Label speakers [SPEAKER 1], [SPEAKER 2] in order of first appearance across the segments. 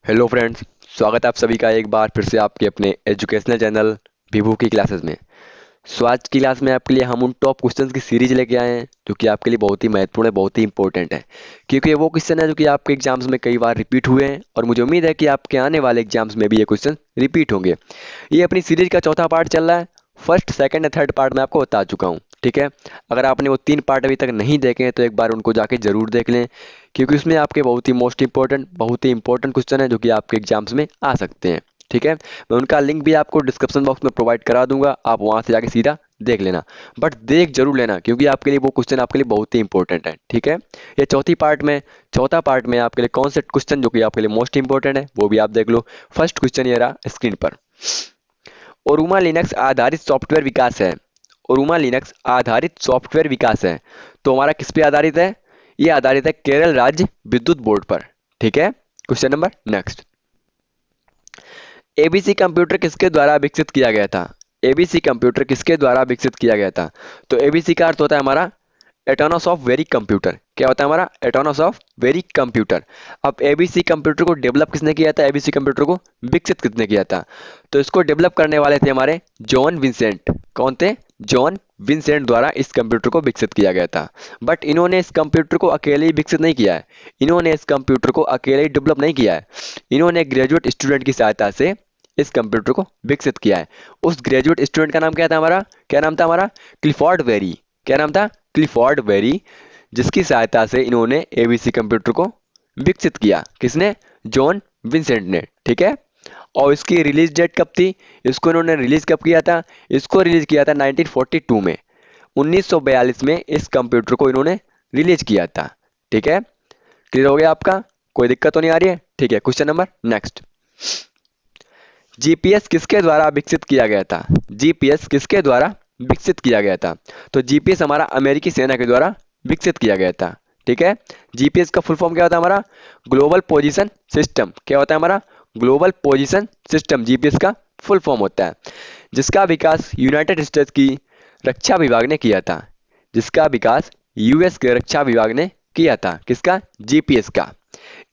[SPEAKER 1] Hello friends. स्वागत है आप सभी का एक बार फिर से आपके अपने एजुकेशनल चैनल विभू की क्लासेस में। सो आज की क्लास में आपके लिए हम उन टॉप क्वेश्चंस की सीरीज लेके आए हैं जो कि आपके लिए बहुत ही महत्वपूर्ण है, बहुत ही इंपॉर्टेंट है, क्योंकि ये वो क्वेश्चन है जो कि आपके एग्जाम्स में कई बार रिपीट हुए हैं और मुझे उम्मीद है कि आपके आने वाले एग्जाम्स में भी ये क्वेश्चन रिपीट होंगे। ये अपनी सीरीज का चौथा पार्ट चल रहा है। फर्स्ट, सेकंड और थर्ड पार्ट मैं आपको बता चुका हूँ, ठीक है। अगर आपने वो 3 पार्ट अभी तक नहीं देखे हैं तो एक बार उनको जाके जरूर देख लें, क्योंकि उसमें आपके बहुत ही इंपॉर्टेंट क्वेश्चन है जो कि आपके एग्जाम्स में आ सकते हैं, ठीक है। मैं उनका लिंक भी आपको डिस्क्रिप्शन बॉक्स में प्रोवाइड करा दूंगा, आप वहां से जाके सीधा देख लेना। बट देख जरूर लेना, क्योंकि आपके लिए वो क्वेश्चन आपके लिए बहुत ही इंपॉर्टेंट है, ठीक है। ये चौथा पार्ट में आपके लिए कौन से क्वेश्चन जो कि आपके लिए मोस्ट इंपॉर्टेंट है वो भी आप देख लो। फर्स्ट क्वेश्चन ये रहा स्क्रीन पर। ओरुमा लिनक्स आधारित सॉफ्टवेयर विकास है। ओरुमा लिनक्स आधारित सॉफ्टवेयर विकास है, तो हमारा किस पे आधारित है? ये आधारित है केरल राज्य विद्युत बोर्ड पर, ठीक है। Question number next. ABC computer किसके द्वारा विकसित किया गया था? एबीसी कंप्यूटर किसके द्वारा विकसित किया गया था? तो एबीसी का अर्थ होता है हमारा एटोनस ऑफ वेरी कंप्यूटर। क्या होता है हमारा? एटोनस ऑफ वेरी कंप्यूटर। अब एबीसी कंप्यूटर को डेवलप किसने किया था? एबीसी कंप्यूटर को विकसित किसने किया था? तो इसको डेवलप करने वाले थे हमारे जॉन विंसेंट। कौन थे? जॉन विंसेंट द्वारा इस कंप्यूटर को विकसित किया गया था। बट इन्होंने इस कंप्यूटर को अकेले ही विकसित नहीं किया है, इन्होंने इस कंप्यूटर को अकेले ही डेवलप नहीं किया है, इन्होंने ग्रेजुएट स्टूडेंट की सहायता से इस कंप्यूटर को विकसित किया है। उस ग्रेजुएट स्टूडेंट का नाम क्या था हमारा? क्या नाम था हमारा? Clifford very. क्या नाम था? क्लिफोर्ड वेरी, जिसकी सहायता से इन्होंने एबीसी कंप्यूटर को विकसित किया। किसने? जॉन विंसेंट ने, ठीक है। और इसकी रिलीज डेट कब थी? इसको इन्होंने रिलीज कब किया था? इसको रिलीज किया था 1942 में। 1942 में इस कंप्यूटर को इन्होंने रिलीज किया था, ठीक है। क्लियर हो गया आपका? कोई दिक्कत तो नहीं आ रही है? ठीक है। Question number next. जीपीएस किसके द्वारा विकसित किया गया था? जीपीएस किसके द्वारा विकसित किया गया था? तो जीपीएस हमारा अमेरिकी सेना के द्वारा विकसित किया गया था, ठीक है। जीपीएस का फुल फॉर्म क्या होता है हमारा? Global position system. क्या होता है हमारा? ग्लोबल पोजीशन सिस्टम जीपीएस का फुल फॉर्म होता है, जिसका विकास यूनाइटेड स्टेट्स की रक्षा विभाग ने किया था। जिसका विकास यूएस के रक्षा विभाग ने किया था। किसका? जीपीएस का।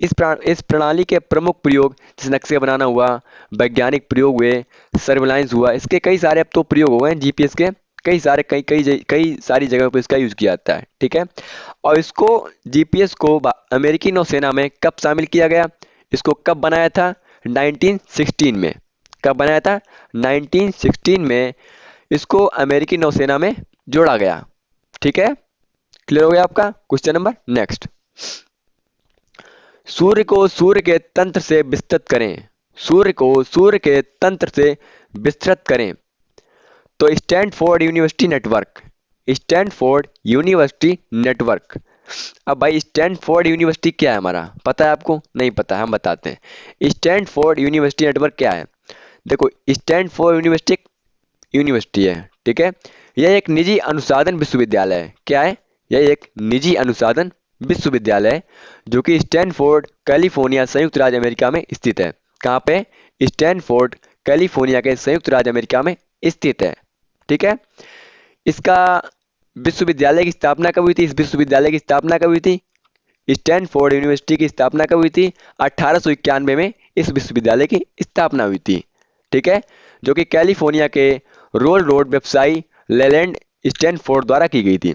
[SPEAKER 1] इस प्रणाली के प्रमुख प्रयोग जैसे नक्शे बनाना हुआ, वैज्ञानिक प्रयोग हुए, सर्विलांस हुआ, इसके कई सारे अब तो प्रयोग हो गए हैं जीपीएस के। कई सारी जगह पर इसका यूज किया जाता है, ठीक है। और इसको जीपीएस को अमेरिकी नौसेना में कब शामिल किया गया? इसको कब बनाया था? 1916 में। कब बनाया था? 1916 में इसको अमेरिकी नौसेना में जोड़ा गया, ठीक है। क्लियर हो गया आपका? Question number next. सूर्य को सूर्य के तंत्र से विस्तृत करें। सूर्य को सूर्य के तंत्र से विस्तृत करें। तो Stanford university network. Stanford university network. अब भाई स्टैनफोर्ड यूनिवर्सिटी क्या है हमारा? पता है आपको? नहीं पता है, हम बताते हैं। स्टैनफोर्ड यूनिवर्सिटी नेटवर्क क्या है? देखो, स्टैनफोर्ड यूनिवर्सिटी एक यूनिवर्सिटी है, ठीक है। यह एक निजी अनुसंधान विश्वविद्यालय है। क्या है? यह एक निजी अनुसंधान विश्वविद्यालय है जो कि स्टैनफोर्ड कैलिफोर्निया संयुक्त राज्य अमेरिका में स्थित है। कहाँ पे? स्टैनफोर्ड कैलिफोर्निया के संयुक्त राज्य अमेरिका में स्थित है, ठीक है। इसका विश्वविद्यालय की स्थापना कब हुई थी? इस विश्वविद्यालय की स्थापना कब हुई थी? स्टैनफोर्ड यूनिवर्सिटी की स्थापना कब हुई थी? 1891 में इस विश्वविद्यालय की स्थापना हुई थी, ठीक है, जो कि कैलिफोर्निया के रोल रोड व्यवसायी लेलैंड स्टैनफोर्ड द्वारा की गई थी।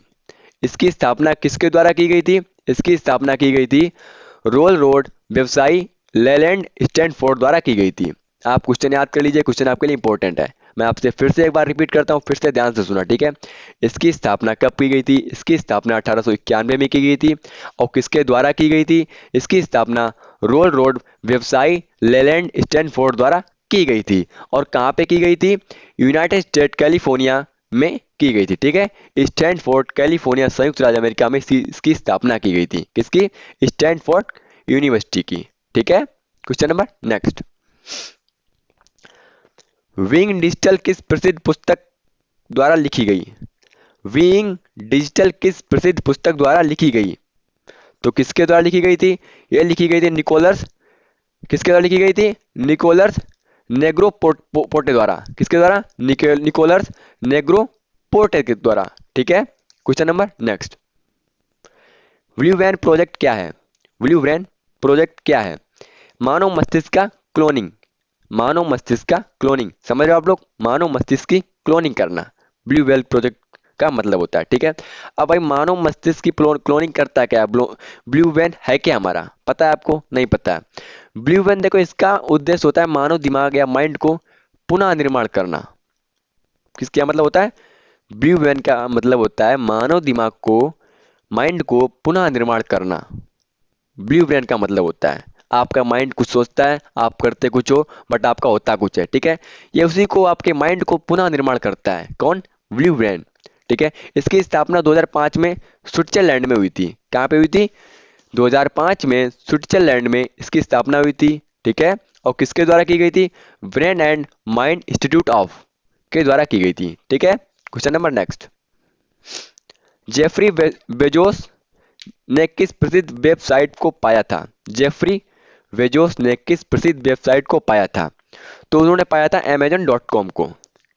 [SPEAKER 1] इसकी स्थापना किसके द्वारा की गई थी? इसकी स्थापना की गई थी रोल रोड व्यवसायी लेलैंड स्टैनफोर्ड द्वारा की गई थी। आप क्वेश्चन याद कर लीजिए, क्वेश्चन आपके लिए इंपॉर्टेंट है। मैं आपसे फिर से एक बार रिपीट करता हूँ, फिर से ध्यान से सुना, ठीक है। इसकी स्थापना कब की गई थी? इसकी स्थापना 1891 में की गई थी। और किसके द्वारा की गई थी? इसकी स्थापना रोल रोड व्यवसायी लेलैंड स्टैनफोर्ड द्वारा की गई थी। और कहाँ पे की गई थी? यूनाइटेड स्टेट कैलिफोर्निया में की गई थी, ठीक है। स्टैनफोर्ड कैलिफोर्निया संयुक्त राज्य अमेरिका में इसकी स्थापना की गई थी। किसकी? स्टैनफोर्ड यूनिवर्सिटी की, ठीक है। Question number next. Wing digital किस प्रसिद्ध पुस्तक द्वारा लिखी गई? विंग डिजिटल किस प्रसिद्ध पुस्तक द्वारा लिखी गई? तो किसके द्वारा लिखी गई थी? यह लिखी गई थी निकोलस। किसके द्वारा लिखी गई थी? निकोलस नेग्रो पोर्टे द्वारा। किसके द्वारा? निकोलस नेग्रो पोर्टे के द्वारा, ठीक है। Question number next. Blue van project क्या है? ब्लू वैन प्रोजेक्ट क्या है? मानव मस्तिष्क का क्लोनिंग, मानव मस्तिष्क का क्लोनिंग, समझ रहे हो आप लोग, मानव मस्तिष्क की क्लोनिंग करना ब्लू वेल प्रोजेक्ट का मतलब होता है, ठीक है। अब भाई मानव मस्तिष्क की क्लोनिंग करता है क्या, ब्लू वेन है क्या हमारा, पता है आपको, नहीं पता है। ब्लू वेन देखो इसका उद्देश्य होता है मानव दिमाग या माइंड को पुनः निर्माण करना। क्या मतलब होता है, ब्लू वेन का मतलब होता है मानव दिमाग को, माइंड को पुनः निर्माण करना। ब्लू ब्रेन का मतलब होता है आपका माइंड कुछ सोचता है, आप करते कुछ हो, बट आपका होता कुछ है, ठीक है। ये उसी को, आपके माइंड को पुनः निर्माण करता है, कौन, ब्लू ब्रेन, ठीक है। इसकी स्थापना 2005 में स्विट्जरलैंड में हुई थी। कहाँ पे हुई थी, 2005 में स्विट्जरलैंड में इसकी स्थापना हुई थी, ठीक है। और किसके द्वारा की गई थी, brain and mind institute of के द्वारा की गई थी, ठीक है। Question number next, Jeffrey Bezos ने किस प्रसिद्ध वेबसाइट को पाया था, जेफरी वेजोस ने किस प्रसिद्ध वेबसाइट को पाया था, तो उन्होंने पाया था amazon.com को,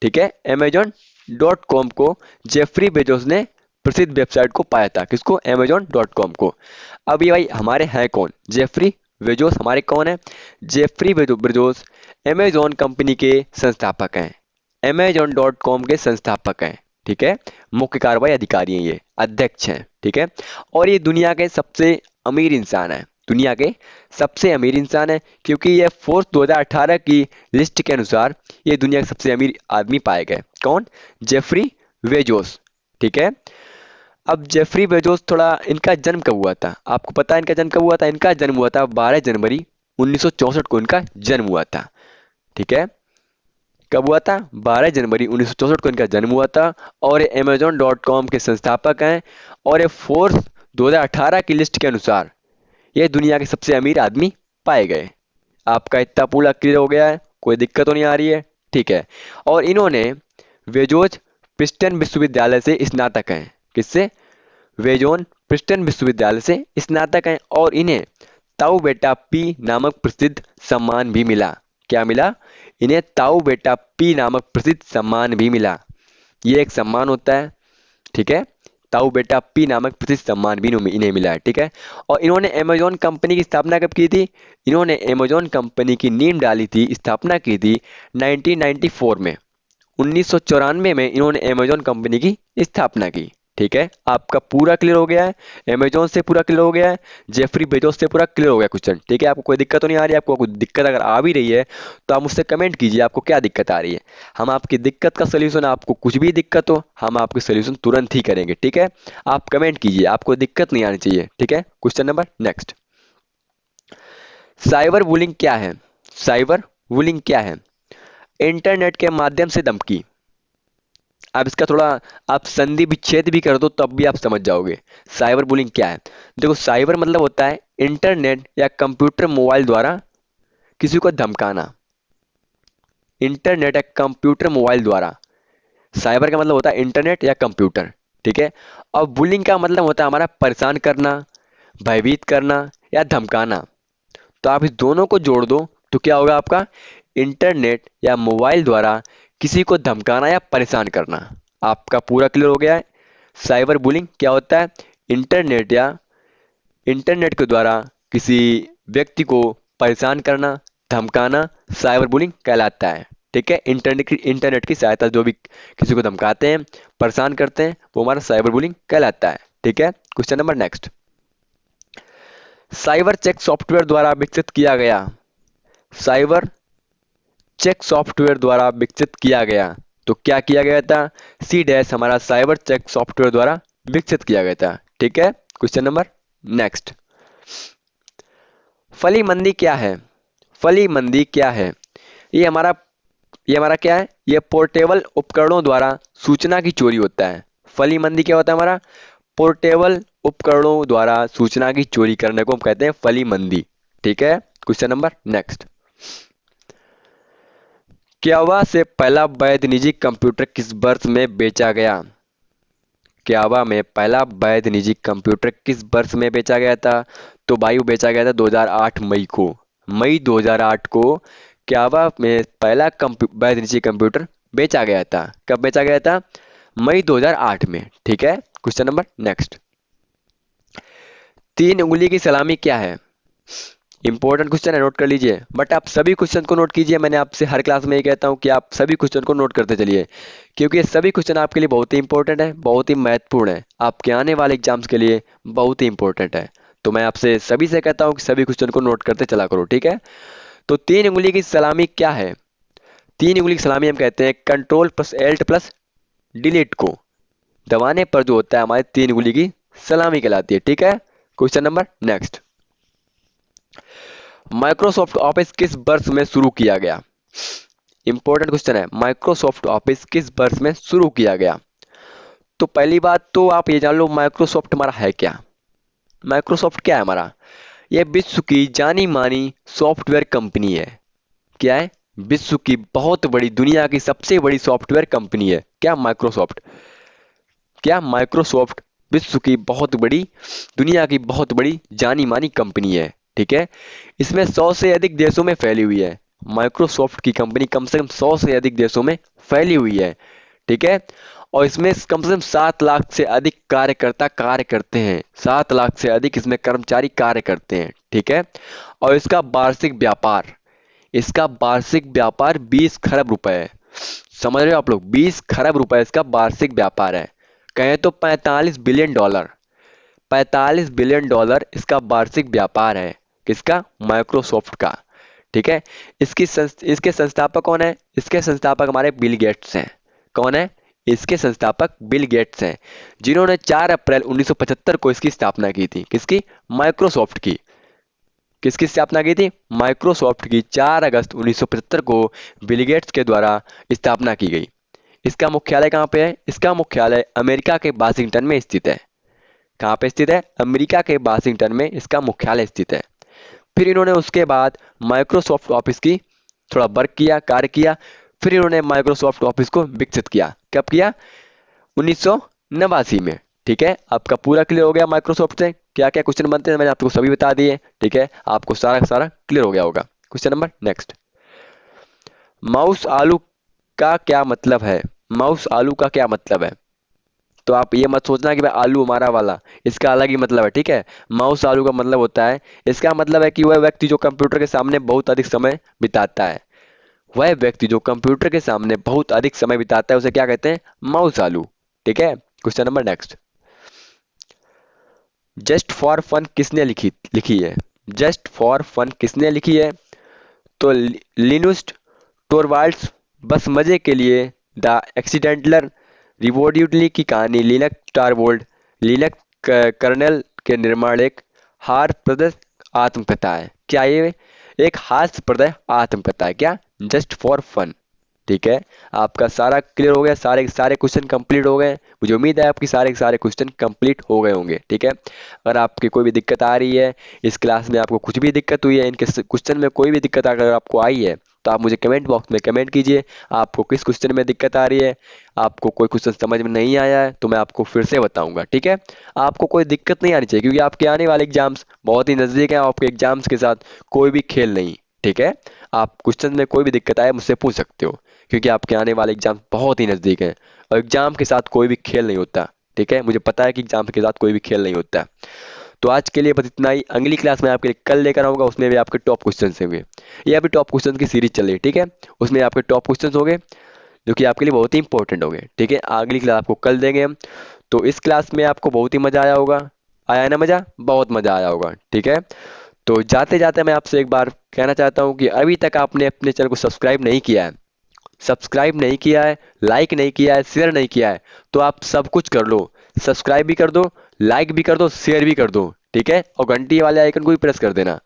[SPEAKER 1] ठीक है। amazon.com को जेफरी बेजोस ने प्रसिद्ध वेबसाइट को पाया था, किसको, amazon.com को। अब ये भाई हमारे हैं कौन, जेफरी बेजोस हमारे कौन है, जेफरी बेजोस amazon कंपनी के संस्थापक हैं, amazon.com के संस्थापक हैं, ठीक है। मुख्य कार्यवाही अधिकारी हैं, ये अध्यक्ष हैं, ठीक है। और ये दुनिया के सबसे अमीर इंसान है, दुनिया के सबसे अमीर इंसान है, क्योंकि ये फोर्ब्स 2018 की लिस्ट के अनुसार ये दुनिया के सबसे अमीर आदमी पाए गए, कौन, जेफरी बेजोस, ठीक है। अब जेफरी बेजोस, थोड़ा इनका जन्म कब हुआ था, आपको पता है इनका जन्म कब हुआ था, इनका जन्म हुआ था 12 जनवरी 1964 को इनका जन्म हुआ था, ठीक है। कब हुआ था, 12 जनवरी 1964 को इनका जन्म हुआ था। और ये amazon.com के संस्थापक हैं। और ये फोर्ब्स 2018 की लिस्ट के अनुसार ये दुनिया के सबसे अमीर आदमी पाए गए। आपका इतना पूरा क्लियर हो गया है, कोई दिक्कत तो नहीं आ रही है, ठीक है। और इन्होंने वेजोस प्रिंसटन विश्वविद्यालय से स्नातक हैं, किससे, वेजोन प्रिंसटन विश्वविद्यालय से स्नातक हैं। और इन्हें ताऊ बेटा पी नामक प्रसिद्ध सम्मान भी मिला, क्या मिला, इन्हें ताऊ बेटा पी नामक प्रसिद्ध सम्मान भी मिला। ये एक सम्मान होता है, ठीक है, ताऊ बेटा पी नामक प्रसिद्ध सम्मान भी इन्हें मिला है, ठीक है। और इन्होंने अमेजॉन कंपनी की स्थापना कब की थी, इन्होंने अमेजॉन कंपनी की नींव डाली थी, स्थापना की थी 1994 में, 1994 में इन्होंने अमेजॉन कंपनी की स्थापना की, ठीक है। आपका पूरा क्लियर हो गया है, अमेजॉन से पूरा क्लियर हो गया है, जेफरी बेजोस से पूरा क्लियर हो गया क्वेश्चन, ठीक है। आपको कोई दिक्कत तो नहीं आ रही है, आपको कोई दिक्कत अगर आ भी रही है तो आप मुझसे कमेंट कीजिए आपको क्या दिक्कत आ रही है। हम आपकी दिक्कत का सोल्यूशन, आपको कुछ भी दिक्कत हो हम आपकी सोल्यूशन तुरंत ही करेंगे, ठीक है। आप कमेंट कीजिए, आपको दिक्कत नहीं आनी चाहिए, ठीक है। Question number next, cyber bullying क्या है, साइबर बुलिंग क्या है, इंटरनेट के माध्यम से धमकी। आप इसका थोड़ा आप संधि विच्छेद भी कर दो तब भी आप समझ जाओगे साइबर बुलिंग क्या है। देखो साइबर मतलब होता है इंटरनेट या कंप्यूटर मोबाइल द्वारा किसी को धमकाना, इंटरनेट या कंप्यूटर मोबाइल द्वारा, साइबर का मतलब होता है इंटरनेट या कंप्यूटर, ठीक है। और बुलिंग का मतलब होता है हमारा परेशान करना, भयभीत करना या धमकाना। तो आप इस दोनों को जोड़ दो तो क्या होगा आपका, इंटरनेट या मोबाइल द्वारा किसी को धमकाना या परेशान करना। आपका पूरा क्लियर हो गया है, साइबर बुलिंग क्या होता है, इंटरनेट या इंटरनेट के द्वारा किसी व्यक्ति को परेशान करना, धमकाना, साइबर बुलिंग कहलाता है, ठीक है। इंटरनेट की सहायता जो भी किसी को धमकाते हैं, परेशान करते हैं, वो हमारा साइबर बुलिंग कहलाता है, ठीक है। Question number next, cyber check software द्वारा विकसित किया गया, साइबर चेक सॉफ्टवेयर द्वारा विकसित किया गया, तो क्या किया गया था, सी डैश हमारा साइबर चेक सॉफ्टवेयर द्वारा विकसित किया गया था, ठीक है। क्वेश्चन नंबर नेक्स्ट, फली मंदी क्या है, फली मंदी क्या है, ये हमारा क्या है, ये पोर्टेबल उपकरणों द्वारा सूचना की चोरी होता है। फली मंदी क्या होता है हमारा, पोर्टेबल उपकरणों द्वारा सूचना की चोरी करने को हम कहते हैं फली मंदी, ठीक है। क्वेश्चन नंबर नेक्स्ट, क्यावा से पहला वैध निजी कंप्यूटर किस वर्ष में बेचा गया, क्यावा में पहला वैध निजी कंप्यूटर किस वर्ष में बेचा गया था, तो भाई वो बेचा गया था 2008 मई को, मई 2008 को क्यावा में पहला वैध निजी कंप्यूटर बेचा गया था। कब बेचा गया था, मई 2008 में, ठीक है। क्वेश्चन नंबर नेक्स्ट, 3 उंगली की सलामी क्या है, इंपॉर्टेंट क्वेश्चन है, नोट कर लीजिए। बट आप सभी क्वेश्चन को नोट कीजिए। मैंने आपसे हर क्लास में ये कहता हूँ कि आप सभी क्वेश्चन को नोट करते चलिए, क्योंकि ये सभी क्वेश्चन आपके लिए बहुत ही इंपॉर्टेंट है, बहुत ही महत्वपूर्ण है, आपके आने वाले एग्जाम्स के लिए बहुत ही इंपॉर्टेंट है। तो मैं आपसे सभी से कहता हूँ कि सभी क्वेश्चन को नोट करते चला करो, ठीक है। तो 3 उंगली की सलामी क्या है? 3 उंगली की सलामी हम कहते हैं control plus Alt plus delete को दबाने पर जो होता है हमारी 3 उंगली की सलामी कहलाती है, ठीक है। Question number next, Microsoft office किस वर्ष में शुरू किया गया? इंपॉर्टेंट क्वेश्चन है, माइक्रोसॉफ्ट ऑफिस किस वर्ष में शुरू किया गया? तो पहली बात तो आप ये जान लो माइक्रोसॉफ्ट हमारा है क्या। माइक्रोसॉफ्ट क्या है हमारा? यह विश्व की जानी मानी सॉफ्टवेयर कंपनी है। क्या है? विश्व की बहुत बड़ी, दुनिया की सबसे बड़ी सॉफ्टवेयर कंपनी है क्या माइक्रोसॉफ्ट? क्या माइक्रोसॉफ्ट विश्व की बहुत बड़ी, दुनिया की बहुत बड़ी जानी मानी कंपनी है, ठीक है। इसमें 100 से अधिक देशों में फैली हुई है। माइक्रोसॉफ्ट की कंपनी कम से कम 100 से अधिक देशों में फैली हुई है, ठीक है। और इसमें कम से कम 7 लाख से अधिक कार्यकर्ता कार्य करते हैं, 7 लाख से अधिक इसमें कर्मचारी कार्य करते हैं, ठीक है। और इसका वार्षिक व्यापार 20 खरब रुपए है। समझ रहे हो आप लोग? 20 खरब रुपए इसका वार्षिक व्यापार है। कहें तो 45 बिलियन डॉलर, 45 बिलियन डॉलर इसका वार्षिक व्यापार है। किसका? माइक्रोसॉफ्ट का, ठीक है। इसके संस्थापक कौन है? इसके संस्थापक हमारे बिल गेट्स हैं। कौन है? इसके संस्थापक बिल गेट्स हैं, जिन्होंने 4 अप्रैल 1975 को इसकी स्थापना की थी। किसकी? माइक्रोसॉफ्ट की। किसकी स्थापना की थी? माइक्रोसॉफ्ट की 4 अगस्त 1975 को बिल गेट्स के द्वारा स्थापना की गई। इसका मुख्यालय कहाँ पे है? इसका मुख्यालय अमेरिका के वाशिंगटन में स्थित है। कहाँ पे स्थित है? अमेरिका के वाशिंगटन में इसका मुख्यालय स्थित है। फिर इन्होंने उसके बाद माइक्रोसॉफ्ट ऑफिस की थोड़ा वर्क किया, कार्य किया। फिर इन्होंने माइक्रोसॉफ्ट ऑफिस को विकसित किया। कब किया? 1989 में, ठीक है। आपका पूरा क्लियर हो गया माइक्रोसॉफ्ट से क्या क्या क्वेश्चन बनते हैं, मैंने आपको सभी बता दिए, ठीक है। आपको सारा का सारा क्लियर हो गया होगा। क्वेश्चन नंबर नेक्स्ट, माउस आलू का क्या मतलब है? माउस आलू का क्या मतलब है? तो आप ये मत सोचना कि भाई आलू हमारा वाला, इसका अलग ही मतलब है, ठीक है। माउस आलू का मतलब होता है, इसका मतलब है कि वह व्यक्ति जो कंप्यूटर के सामने बहुत अधिक समय बिताता है, वह व्यक्ति जो कंप्यूटर के सामने बहुत अधिक समय बिताता है उसे क्या कहते हैं? माउस आलू, ठीक है। Question number next, just for fun किसने लिखी है? जस्ट फॉर फन किसने लिखी है? तो लिनुस टोरवाल्ड्स। बस मजे के लिए द एक्सीडेंटल रिवॉल्यूटली की कहानी लिनक्स टॉरवोल्ड, लिनक्स कर्नेल के निर्माण एक हास्यप्रद आत्मकथा है। क्या ये एक हास्यप्रद आत्मकथा है? क्या? जस्ट फॉर फन, ठीक है। आपका सारा क्लियर हो गया, सारे सारे क्वेश्चन कंप्लीट हो गए। मुझे उम्मीद है आपकी सारे सारे क्वेश्चन कंप्लीट हो गए होंगे, ठीक है। अगर आपकी कोई भी दिक्कत आ रही है इस क्लास में, आपको कुछ भी दिक्कत हुई है, इनके क्वेश्चन में कोई भी दिक्कत अगर आपको आई है तो आप मुझे कमेंट बॉक्स में कमेंट कीजिए। आपको किस क्वेश्चन में दिक्कत आ रही है, आपको कोई क्वेश्चन समझ में नहीं आया है तो मैं आपको फिर से बताऊंगा, ठीक है। आपको कोई दिक्कत नहीं आनी चाहिए, क्योंकि आपके आने वाले एग्जाम्स बहुत ही नज़दीक हैं। आपके एग्जाम्स के साथ कोई भी खेल नहीं, ठीक है। आप क्वेश्चन में कोई भी दिक्कत आए मुझसे पूछ सकते हो, क्योंकि आपके आने वाले एग्जाम बहुत ही नज़दीक हैं और एग्जाम के साथ कोई भी खेल नहीं होता, ठीक है। मुझे पता है कि एग्जाम के साथ कोई भी खेल नहीं होता। तो आज के लिए बस इतना ही। अगली क्लास में आपके लिए कल लेकर आऊँगा, उसमें भी आपके टॉप क्वेश्चन होंगे। ये अभी टॉप क्वेश्चन की सीरीज चल रही है, ठीक है। उसमें आपके टॉप क्वेश्चन होंगे जो कि आपके लिए बहुत ही इंपॉर्टेंट होंगे, ठीक है। अगली क्लास आपको कल देंगे हम। तो इस क्लास में आपको बहुत ही मज़ा आया होगा। आया ना मज़ा? बहुत मज़ा आया होगा, ठीक है। तो जाते जाते मैं आपसे एक बार कहना चाहता हूँ कि अभी तक आपने अपने चैनल को सब्सक्राइब नहीं किया है, सब्सक्राइब नहीं किया है, लाइक नहीं किया है, शेयर नहीं किया है, तो आप सब कुछ कर लो। सब्सक्राइब भी कर दो, लाइक भी कर दो, शेयर भी कर दो, ठीक है। और घंटी वाले आइकन को भी प्रेस कर देना।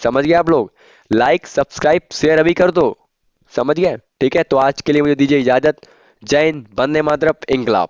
[SPEAKER 1] समझ गए आप लोग? लाइक सब्सक्राइब शेयर अभी कर दो, समझ गए? ठीक है। तो आज के लिए मुझे दीजिए इजाजत। जय हिंद, वंदे मातरम, इंकलाब।